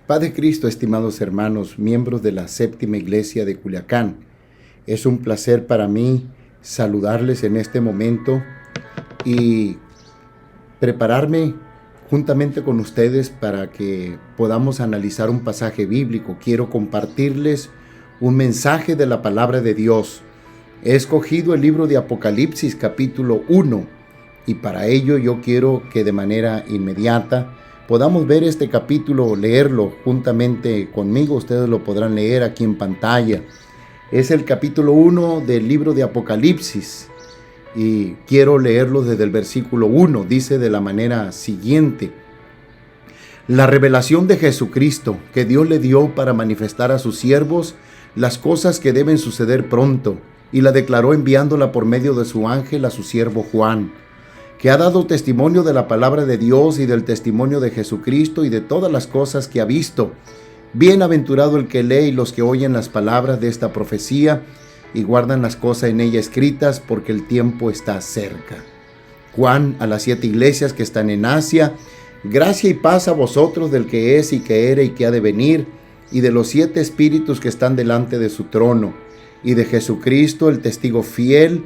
Paz de Cristo, estimados hermanos, miembros de la Séptima Iglesia de Culiacán. Es un placer para mí saludarles en este momento y prepararme juntamente con ustedes para que podamos analizar un pasaje bíblico. Quiero compartirles un mensaje de la palabra de Dios. He escogido el libro de Apocalipsis capítulo 1 y para ello yo quiero que de manera inmediata podamos ver este capítulo, leerlo juntamente conmigo. Ustedes lo podrán leer aquí en pantalla. Es el capítulo 1 del libro de Apocalipsis y quiero leerlo desde el versículo 1. Dice de la manera siguiente: la revelación de Jesucristo que Dios le dio para manifestar a sus siervos las cosas que deben suceder pronto, y la declaró enviándola por medio de su ángel a su siervo Juan, que ha dado testimonio de la palabra de Dios y del testimonio de Jesucristo y de todas las cosas que ha visto. Bienaventurado el que lee y los que oyen las palabras de esta profecía y guardan las cosas en ella escritas, porque el tiempo está cerca. Juan, a las 7 iglesias que están en Asia: gracia y paz a vosotros del que es y que era y que ha de venir, y de los 7 espíritus que están delante de su trono, y de Jesucristo, el testigo fiel,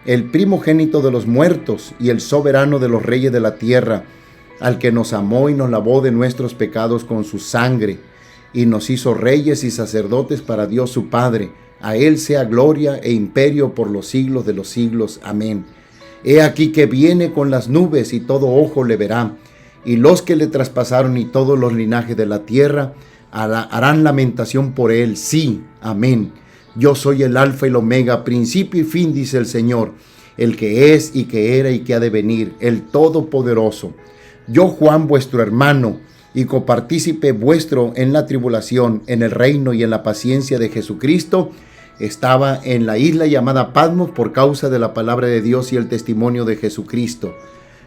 el primogénito de los muertos y el soberano de los reyes de la tierra, al que nos amó y nos lavó de nuestros pecados con su sangre, y nos hizo reyes y sacerdotes para Dios su Padre. A él sea gloria e imperio por los siglos de los siglos. Amén. He aquí que viene con las nubes, y todo ojo le verá, y los que le traspasaron y todos los linajes de la tierra harán lamentación por él. Sí, amén. Yo soy el alfa y el omega, principio y fin, dice el Señor, el que es y que era y que ha de venir, el Todopoderoso. Yo, Juan, vuestro hermano, y copartícipe vuestro en la tribulación, en el reino y en la paciencia de Jesucristo, estaba en la isla llamada Patmos por causa de la palabra de Dios y el testimonio de Jesucristo.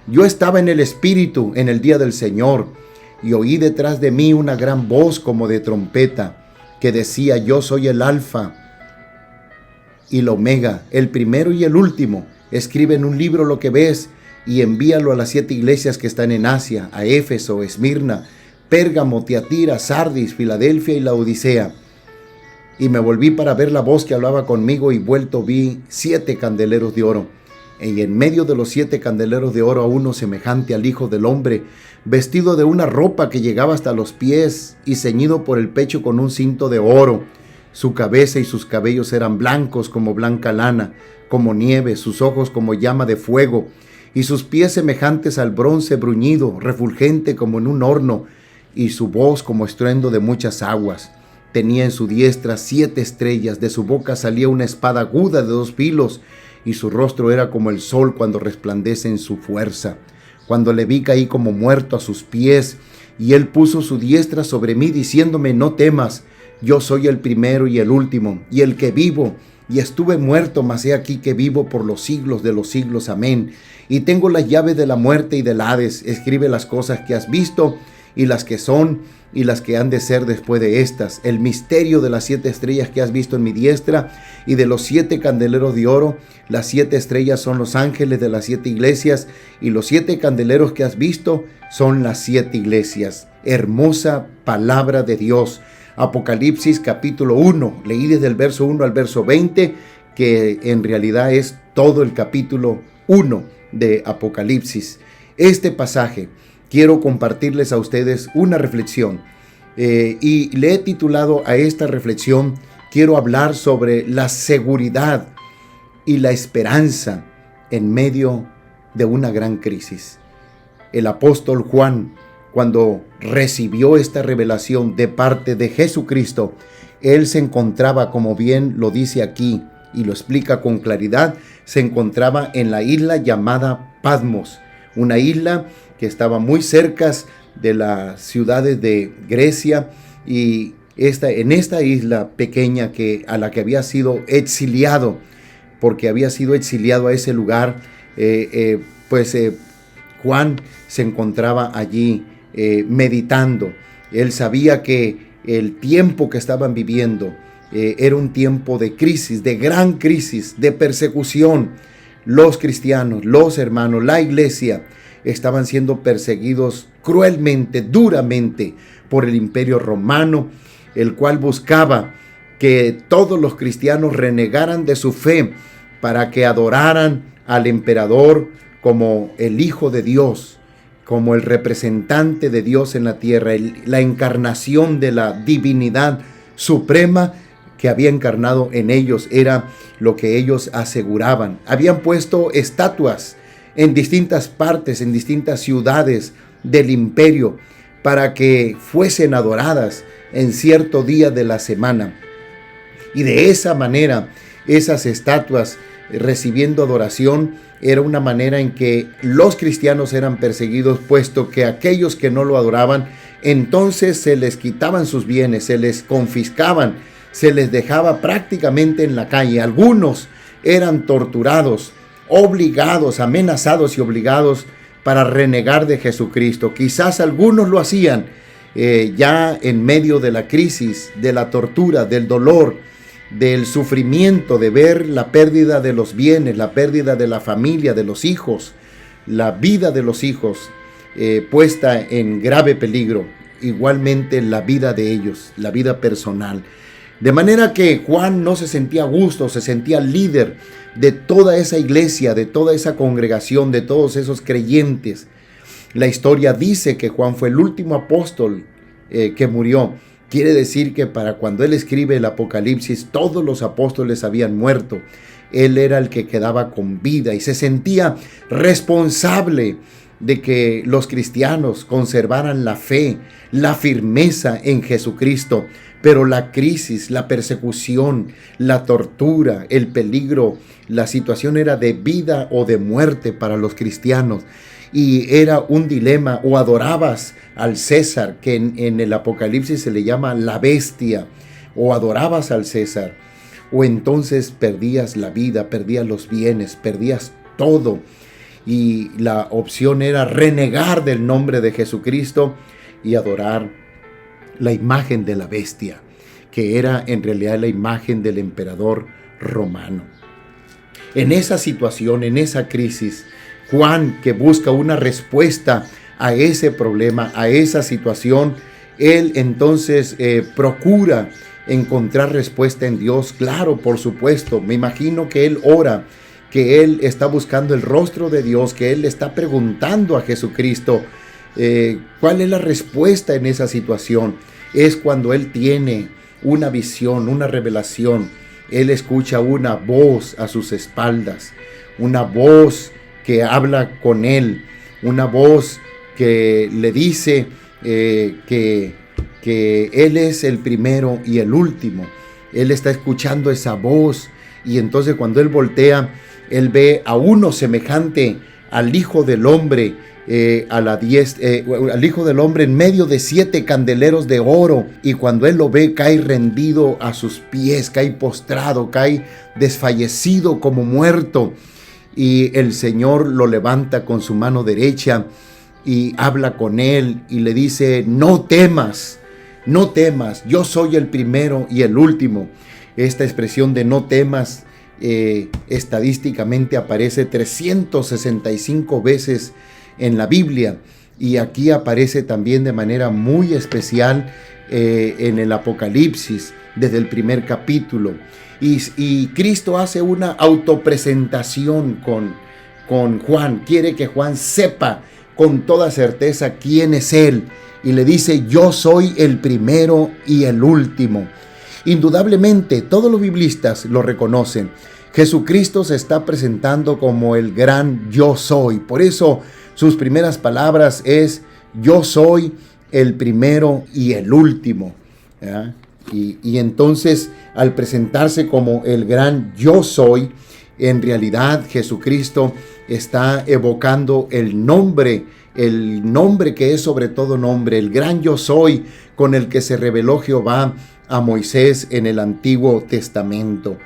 Yo estaba en el Espíritu en el día del Señor, y oí detrás de mí una gran voz como de trompeta, que decía: yo soy el alfa y el omega, el primero y el último. Escribe en un libro lo que ves y envíalo a las 7 iglesias que están en Asia: a Éfeso, Esmirna, Pérgamo, Tiatira, Sardis, Filadelfia y Laodicea. Y me volví para ver la voz que hablaba conmigo, y vuelto vi 7 candeleros de oro, y en medio de los 7 candeleros de oro a uno semejante al Hijo del Hombre, vestido de una ropa que llegaba hasta los pies y ceñido por el pecho con un cinto de oro. Su cabeza y sus cabellos eran blancos como blanca lana, como nieve, sus ojos como llama de fuego, y sus pies semejantes al bronce bruñido, refulgente como en un horno, y su voz como estruendo de muchas aguas. Tenía en su diestra 7 estrellas, de su boca salía una espada aguda de 2 filos, y su rostro era como el sol cuando resplandece en su fuerza. Cuando le vi, caí como muerto a sus pies, y él puso su diestra sobre mí, diciéndome: no temas, yo soy el primero y el último, y el que vivo, y estuve muerto, mas he aquí que vivo por los siglos de los siglos. Amén. Y tengo las llaves de la muerte y del Hades. Escribe las cosas que has visto, y las que son, y las que han de ser después de estas. El misterio de las 7 estrellas que has visto en mi diestra, y de los 7 candeleros de oro. Las 7 estrellas son los ángeles de las 7 iglesias, y los 7 candeleros que has visto son las 7 iglesias. Hermosa palabra de Dios. Apocalipsis capítulo 1, leí desde el verso 1 al verso 20, que en realidad es todo el capítulo 1 de Apocalipsis. Este pasaje quiero compartirles a ustedes una reflexión, y le he titulado a esta reflexión: quiero hablar sobre la seguridad y la esperanza en medio de una gran crisis. El apóstol Juan, cuando recibió esta revelación de parte de Jesucristo, él se encontraba, como bien lo dice aquí y lo explica con claridad, se encontraba en la isla llamada Patmos, una isla que estaba muy cerca de las ciudades de Grecia, y en esta isla pequeña a la que había sido exiliado, porque había sido exiliado a ese lugar, Juan se encontraba allí meditando. Él sabía que el tiempo que estaban viviendo era un tiempo de crisis, de gran crisis, de persecución. Los cristianos, los hermanos, la iglesia estaban siendo perseguidos cruelmente, duramente por el Imperio Romano, el cual buscaba que todos los cristianos renegaran de su fe para que adoraran al emperador como el Hijo de Dios, como el representante de Dios en la tierra, la encarnación de la divinidad suprema que había encarnado en ellos, era lo que ellos aseguraban. Habían puesto estatuas en distintas partes, en distintas ciudades del imperio, para que fuesen adoradas en cierto día de la semana. Y de esa manera, esas estatuas recibiendo adoración, era una manera en que los cristianos eran perseguidos, puesto que aquellos que no lo adoraban, entonces se les quitaban sus bienes, se les confiscaban, se les dejaba prácticamente en la calle. Algunos eran torturados, obligados, amenazados y obligados para renegar de Jesucristo. Quizás algunos lo hacían ya en medio de la crisis, de la tortura, del dolor, del sufrimiento, de ver la pérdida de los bienes, la pérdida de la familia, de los hijos, la vida de los hijos puesta en grave peligro. Igualmente la vida de ellos, la vida personal. De manera que Juan no se sentía a gusto, se sentía líder de toda esa iglesia, de toda esa congregación, de todos esos creyentes. La historia dice que Juan fue el último apóstol que murió. Quiere decir que para cuando él escribe el Apocalipsis, todos los apóstoles habían muerto. Él era el que quedaba con vida y se sentía responsable de que los cristianos conservaran la fe, la firmeza en Jesucristo. Pero la crisis, la persecución, la tortura, el peligro, la situación era de vida o de muerte para los cristianos. Y era un dilema: o adorabas al César, que en el Apocalipsis se le llama la bestia, o adorabas al César, o entonces perdías la vida, perdías los bienes, perdías todo. Y la opción era renegar del nombre de Jesucristo y adorar la imagen de la bestia, que era en realidad la imagen del emperador romano. En esa situación, en esa crisis, Juan, que busca una respuesta a ese problema, a esa situación, él entonces procura encontrar respuesta en Dios. Claro, por supuesto, me imagino que él ora, que él está buscando el rostro de Dios, que él le está preguntando a Jesucristo cuál es la respuesta en esa situación. Es cuando él tiene una visión, una revelación. Él escucha una voz a sus espaldas, una voz que habla con él, una voz que le dice que él es el primero y el último. Él está escuchando esa voz, y entonces cuando él voltea, él ve a uno semejante al Hijo del Hombre, al Hijo del Hombre en medio de 7 candeleros de oro, y cuando él lo ve, cae rendido a sus pies, cae postrado, cae desfallecido como muerto, y el Señor lo levanta con su mano derecha y habla con él y le dice: no temas, no temas, yo soy el primero y el último. Esta expresión de no temas estadísticamente aparece 365 veces en la Biblia, y aquí aparece también de manera muy especial en el Apocalipsis, desde el primer capítulo. Y Cristo hace una autopresentación con Juan. Quiere que Juan sepa con toda certeza quién es él, y le dice: yo soy el primero y el último. Indudablemente todos los biblistas lo reconocen. Jesucristo se está presentando como el gran yo soy. Por eso sus primeras palabras es: yo soy el primero y el último. ¿Ya? Y entonces, al presentarse como el gran yo soy, en realidad Jesucristo está evocando el nombre que es sobre todo nombre, el gran yo soy con el que se reveló Jehová a Moisés en el Antiguo Testamento.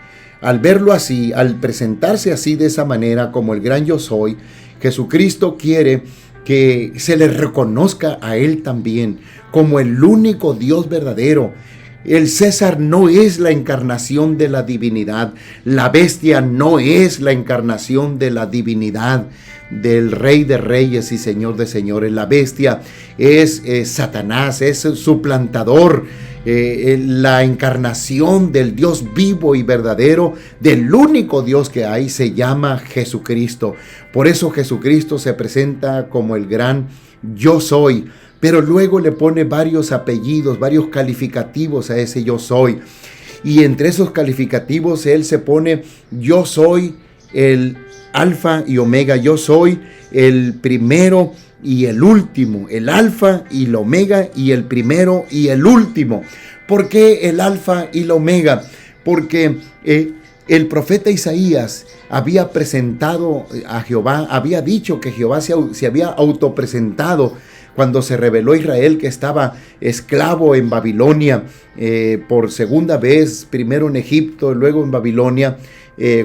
Al verlo así, al presentarse así de esa manera como el gran yo soy, Jesucristo quiere que se le reconozca a él también como el único Dios verdadero. El César no es la encarnación de la divinidad. La bestia no es la encarnación de la divinidad. del Rey de Reyes y Señor de Señores. La bestia es Satanás, es suplantador, la encarnación del Dios vivo y verdadero, del único Dios que hay, se llama Jesucristo. Por eso Jesucristo se presenta como el gran yo soy, pero luego le pone varios apellidos, varios calificativos a ese yo soy. Y entre esos calificativos él se pone: yo soy el alfa y omega, yo soy el primero y el último, el alfa y el omega y el primero y el último. ¿Por qué el alfa y el omega? Porque el profeta Isaías había presentado a Jehová, había dicho que Jehová se había autopresentado cuando se reveló a Israel, que estaba esclavo en Babilonia por segunda vez, primero en Egipto, luego en Babilonia,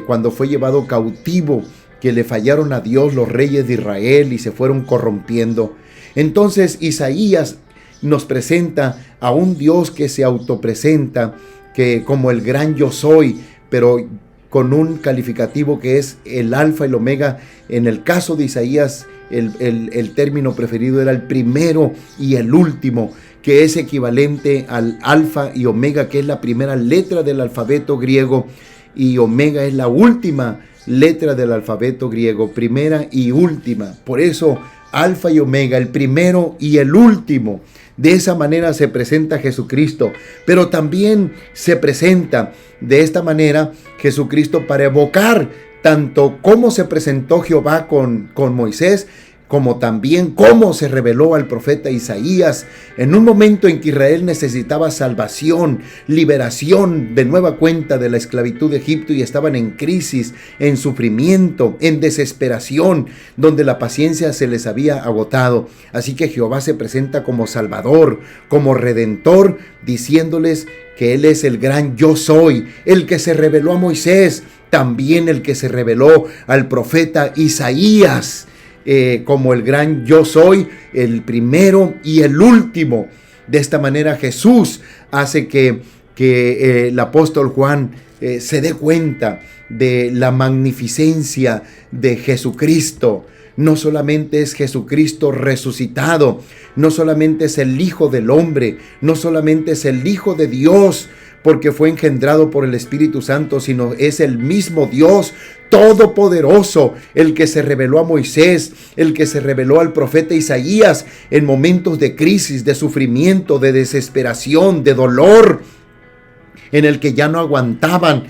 cuando fue llevado cautivo, que le fallaron a Dios los reyes de Israel y se fueron corrompiendo. Entonces Isaías nos presenta a un Dios que se autopresenta, que como el gran yo soy, pero con un calificativo que es el alfa y el omega. En el caso de Isaías, el término preferido era el primero y el último, que es equivalente al alfa y omega, que es la primera letra del alfabeto griego, y omega es la última letra del alfabeto griego, primera y última. Por eso alfa y omega, el primero y el último. De esa manera se presenta Jesucristo, pero también se presenta de esta manera Jesucristo para evocar tanto cómo se presentó Jehová con Moisés, como también cómo se reveló al profeta Isaías en un momento en que Israel necesitaba salvación, liberación de nueva cuenta de la esclavitud de Egipto, y estaban en crisis, en sufrimiento, en desesperación, donde la paciencia se les había agotado. Así que Jehová se presenta como Salvador, como Redentor, diciéndoles que Él es el gran yo soy, el que se reveló a Moisés, también el que se reveló al profeta Isaías, como el gran yo soy, el primero y el último. De esta manera Jesús hace que el apóstol Juan se dé cuenta de la magnificencia de Jesucristo. No solamente es Jesucristo resucitado, no solamente es el Hijo del Hombre, no solamente es el Hijo de Dios, porque fue engendrado por el Espíritu Santo, sino es el mismo Dios todopoderoso, el que se reveló a Moisés, el que se reveló al profeta Isaías en momentos de crisis, de sufrimiento, de desesperación, de dolor, en el que ya no aguantaban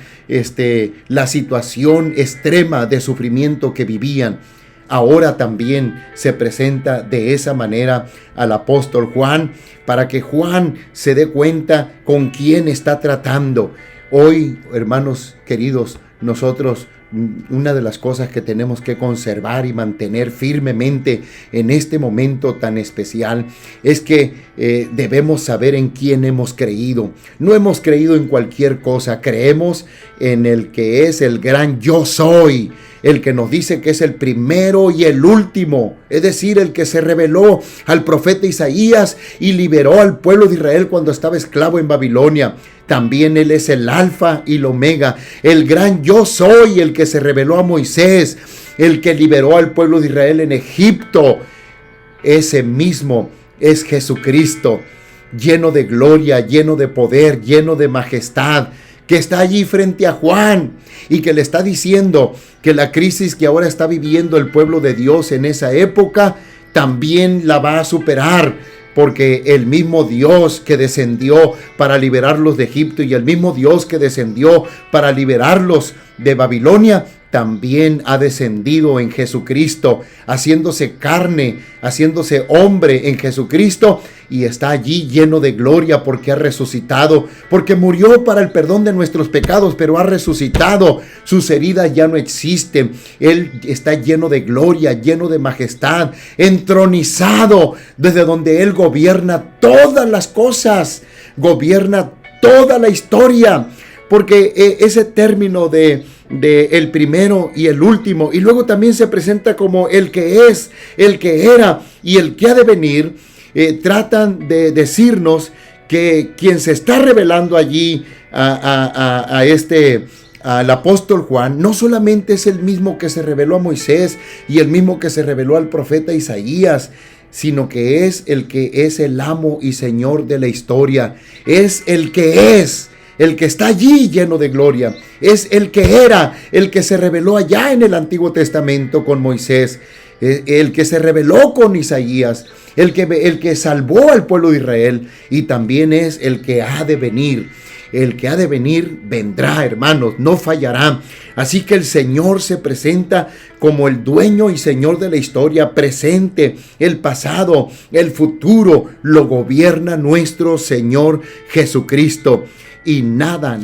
la situación extrema de sufrimiento que vivían. Ahora también se presenta de esa manera al apóstol Juan, para que Juan se dé cuenta con quién está tratando. Hoy, hermanos queridos, nosotros, una de las cosas que tenemos que conservar y mantener firmemente en este momento tan especial es que debemos saber en quién hemos creído. No hemos creído en cualquier cosa, creemos en el que es el gran yo soy, el que nos dice que es el primero y el último, es decir, el que se reveló al profeta Isaías y liberó al pueblo de Israel cuando estaba esclavo en Babilonia. También Él es el alfa y el omega, el gran yo soy, el que se reveló a Moisés, el que liberó al pueblo de Israel en Egipto. Ese mismo es Jesucristo, lleno de gloria, lleno de poder, lleno de majestad, que está allí frente a Juan y que le está diciendo que la crisis que ahora está viviendo el pueblo de Dios en esa época también la va a superar, porque el mismo Dios que descendió para liberarlos de Egipto y el mismo Dios que descendió para liberarlos de Babilonia también ha descendido en Jesucristo, haciéndose carne, haciéndose hombre en Jesucristo, y está allí lleno de gloria porque ha resucitado, porque murió para el perdón de nuestros pecados, pero ha resucitado. Sus heridas ya no existen. Él está lleno de gloria, lleno de majestad, entronizado desde donde Él gobierna todas las cosas, gobierna toda la historia, porque ese término de el primero y el último, y luego también se presenta como el que es, el que era y el que ha de venir, tratan de decirnos que quien se está revelando allí a al apóstol Juan, no solamente es el mismo que se reveló a Moisés y el mismo que se reveló al profeta Isaías, sino que es el amo y señor de la historia. Es el que está allí lleno de gloria. Es el que era, el que se reveló allá en el Antiguo Testamento con Moisés, el que se reveló con Isaías, el que salvó al pueblo de Israel, y también es el que ha de venir. El que ha de venir vendrá, hermanos, no fallará. Así que el Señor se presenta como el dueño y señor de la historia presente, el pasado, el futuro, lo gobierna nuestro Señor Jesucristo. Y nada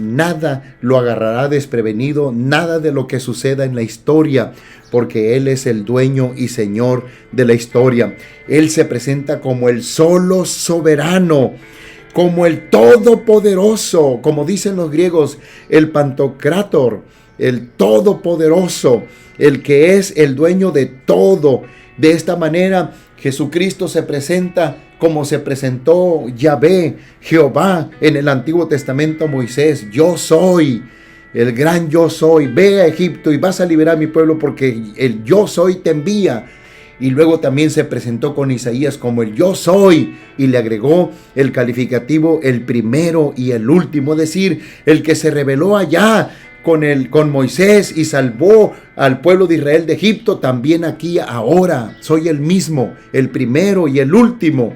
lo agarrará desprevenido, nada de lo que suceda en la historia, porque Él es el dueño y señor de la historia. Él se presenta como el solo soberano, como el todopoderoso, como dicen los griegos, el Pantocrátor, el todopoderoso, el que es el dueño de todo. De esta manera, Jesucristo se presenta como se presentó Yahvé, Jehová, en el Antiguo Testamento a Moisés. Yo soy, el gran yo soy. Ve a Egipto y vas a liberar a mi pueblo porque el yo soy te envía. Y luego también se presentó con Isaías como el yo soy, y le agregó el calificativo el primero y el último, es decir, el que se reveló allá con Moisés y salvó al pueblo de Israel de Egipto, también aquí ahora soy el mismo, el primero y el último.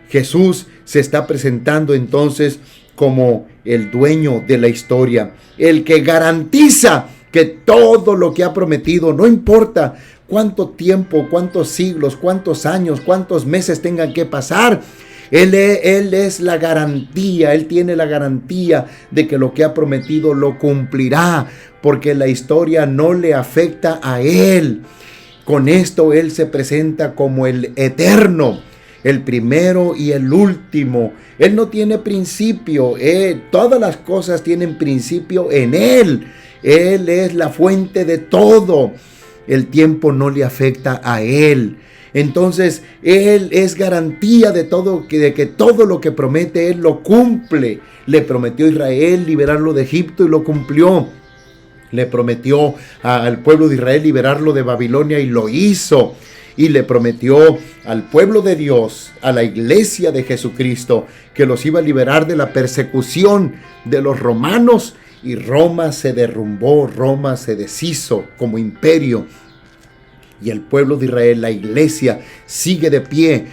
Jesús se está presentando entonces como el dueño de la historia, el que garantiza que todo lo que ha prometido, no importa cuánto tiempo, cuántos siglos, cuántos años, cuántos meses tengan que pasar, Él es la garantía, Él tiene la garantía de que lo que ha prometido lo cumplirá, porque la historia no le afecta a Él. Con esto Él se presenta como el eterno, el primero y el último. Él no tiene principio, todas las cosas tienen principio en Él. Él es la fuente de todo. El tiempo no le afecta a Él. Entonces, Él es garantía de que todo lo que promete, Él lo cumple. Le prometió a Israel liberarlo de Egipto y lo cumplió. Le prometió al pueblo de Israel liberarlo de Babilonia y lo hizo. Y le prometió al pueblo de Dios, a la iglesia de Jesucristo, que los iba a liberar de la persecución de los romanos. Y Roma se derrumbó, Roma se deshizo como imperio. Y el pueblo de Israel, la iglesia, sigue de pie.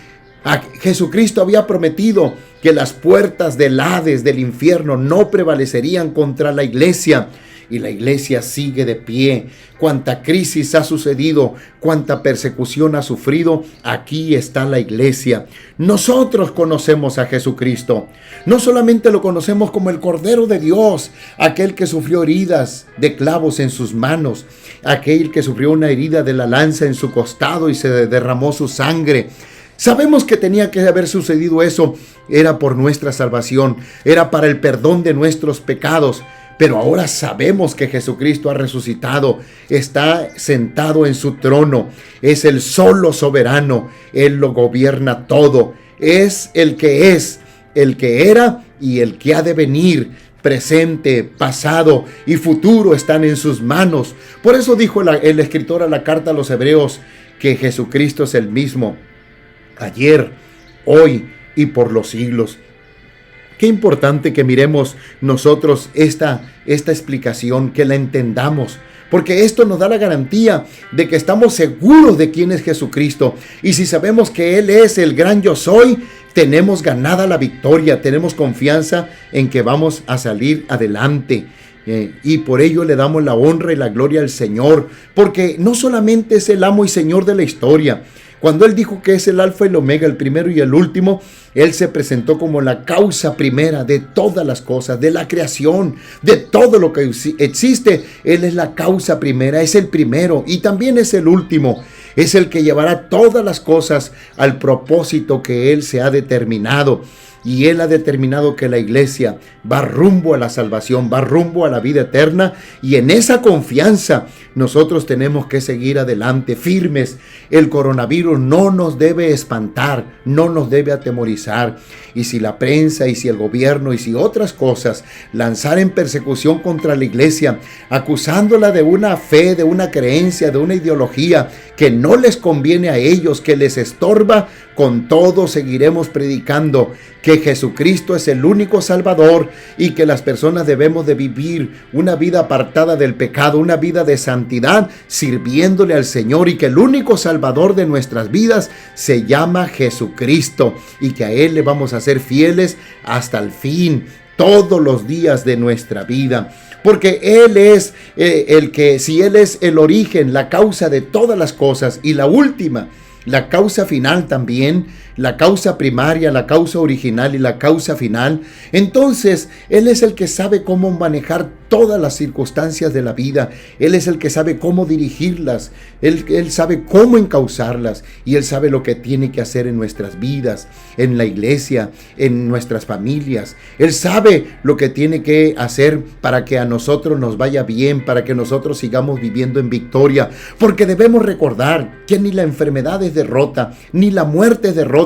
Jesucristo había prometido que las puertas del Hades, del infierno, no prevalecerían contra la iglesia. Y la iglesia sigue de pie. Cuánta crisis ha sucedido, cuánta persecución ha sufrido, aquí está la iglesia. Nosotros conocemos a Jesucristo. No solamente lo conocemos como el Cordero de Dios, aquel que sufrió heridas de clavos en sus manos, aquel que sufrió una herida de la lanza en su costado y se derramó su sangre. Sabemos que tenía que haber sucedido eso. Era por nuestra salvación, era para el perdón de nuestros pecados. Pero ahora sabemos que Jesucristo ha resucitado, está sentado en su trono, es el solo soberano, Él lo gobierna todo, es, el que era y el que ha de venir, presente, pasado y futuro están en sus manos. Por eso dijo el escritor a la carta a los Hebreos que Jesucristo es el mismo, ayer, hoy y por los siglos. Qué importante que miremos nosotros esta explicación, que la entendamos, porque esto nos da la garantía de que estamos seguros de quién es Jesucristo. Y si sabemos que Él es el gran yo soy, tenemos ganada la victoria, tenemos confianza en que vamos a salir adelante. Y por ello le damos la honra y la gloria al Señor, porque no solamente es el amo y señor de la historia. Cuando Él dijo que es el alfa y el omega, el primero y el último, Él se presentó como la causa primera de todas las cosas, de la creación, de todo lo que existe. Él es la causa primera, es el primero y también es el último. Es el que llevará todas las cosas al propósito que Él se ha determinado. y Él ha determinado que la iglesia va rumbo a la salvación, va rumbo a la vida eterna, y en esa confianza nosotros tenemos que seguir adelante firmes. El coronavirus no nos debe espantar, no nos debe atemorizar, y si la prensa y si el gobierno y si otras cosas lanzaren persecución contra la iglesia, acusándola de una fe, de una creencia, de una ideología que no les conviene a ellos, que les estorba, con todo seguiremos predicando que Jesucristo es el único Salvador y que las personas debemos de vivir una vida apartada del pecado, una vida de santidad, sirviéndole al Señor, y que el único Salvador de nuestras vidas se llama Jesucristo, y que a Él le vamos a ser fieles hasta el fin, todos los días de nuestra vida. Porque Él es si Él es el origen, la causa de todas las cosas, y la última, la causa final también, la causa primaria, la causa original y la causa final, entonces Él es el que sabe cómo manejar todas las circunstancias de la vida. Él es el que sabe cómo dirigirlas, Él sabe cómo encauzarlas, y Él sabe lo que tiene que hacer en nuestras vidas, en la iglesia, en nuestras familias. Él sabe lo que tiene que hacer para que a nosotros nos vaya bien, para que nosotros sigamos viviendo en victoria, porque debemos recordar que ni la enfermedad es derrota, ni la muerte es derrota,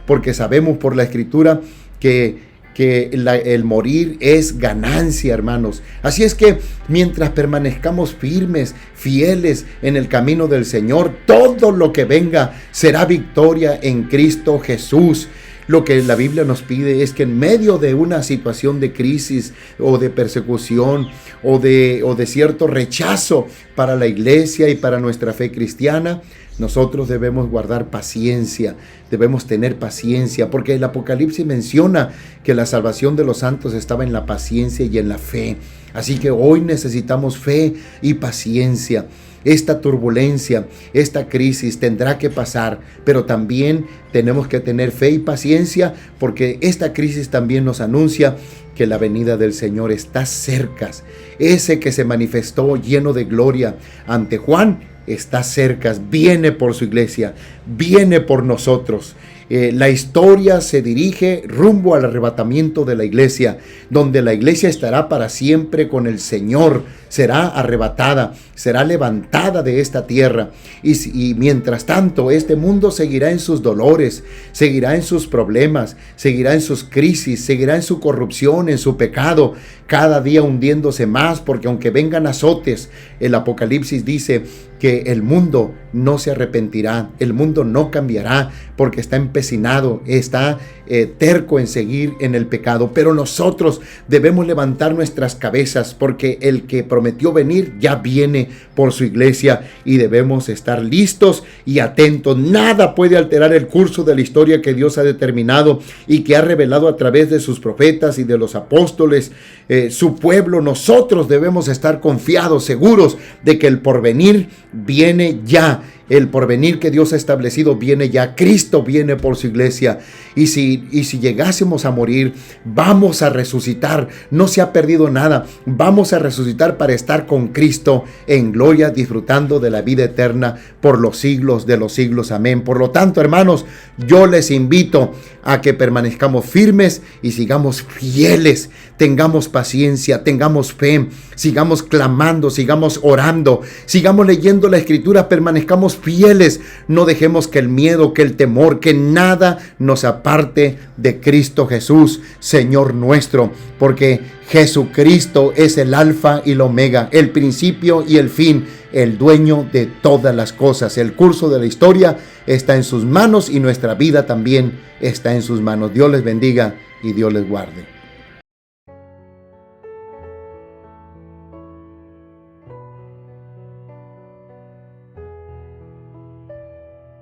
porque sabemos por la Escritura que el morir es ganancia, hermanos. Así es que mientras permanezcamos firmes, fieles en el camino del Señor, todo lo que venga será victoria en Cristo Jesús. Lo que la Biblia nos pide es que en medio de una situación de crisis o de persecución o de cierto rechazo para la iglesia y para nuestra fe cristiana, nosotros debemos guardar paciencia, debemos tener paciencia, porque el Apocalipsis menciona que la salvación de los santos estaba en la paciencia y en la fe. Así que hoy necesitamos fe y paciencia. Esta turbulencia, esta crisis tendrá que pasar, pero también tenemos que tener fe y paciencia, porque esta crisis también nos anuncia que la venida del Señor está cerca. Ese que se manifestó lleno de gloria ante Juan está cerca, viene por su iglesia, viene por nosotros. La historia se dirige rumbo al arrebatamiento de la iglesia, donde la iglesia estará para siempre con el Señor, será arrebatada, será levantada de esta tierra, y mientras tanto este mundo seguirá en sus dolores, seguirá en sus problemas, seguirá en sus crisis, seguirá en su corrupción, en su pecado, cada día hundiéndose más, porque aunque vengan azotes, el Apocalipsis dice que el mundo no se arrepentirá, el mundo no cambiará, porque está empecinado, está terco en seguir en el pecado. Pero nosotros debemos levantar nuestras cabezas, porque el que prometió venir ya viene por su iglesia, y debemos estar listos y atentos. Nada puede alterar el curso de la historia que Dios ha determinado y que ha revelado a través de sus profetas y de los apóstoles, su pueblo. Nosotros debemos estar confiados, seguros de que el porvenir viene ya. El porvenir que Dios ha establecido viene ya. Cristo viene por su iglesia. Y si llegásemos a morir, vamos a resucitar. No se ha perdido nada. Vamos a resucitar para estar con Cristo en gloria, disfrutando de la vida eterna por los siglos de los siglos. Amén. Por lo tanto, hermanos, yo les invito a que permanezcamos firmes y sigamos fieles. Tengamos paciencia, tengamos fe, sigamos clamando, sigamos orando, sigamos leyendo la Escritura, permanezcamos fieles. No dejemos que el miedo, que el temor, que nada nos aparte de Cristo Jesús, Señor nuestro, porque Jesucristo es el alfa y el omega, el principio y el fin, el dueño de todas las cosas. El curso de la historia está en sus manos y nuestra vida también está en sus manos. Dios les bendiga y Dios les guarde.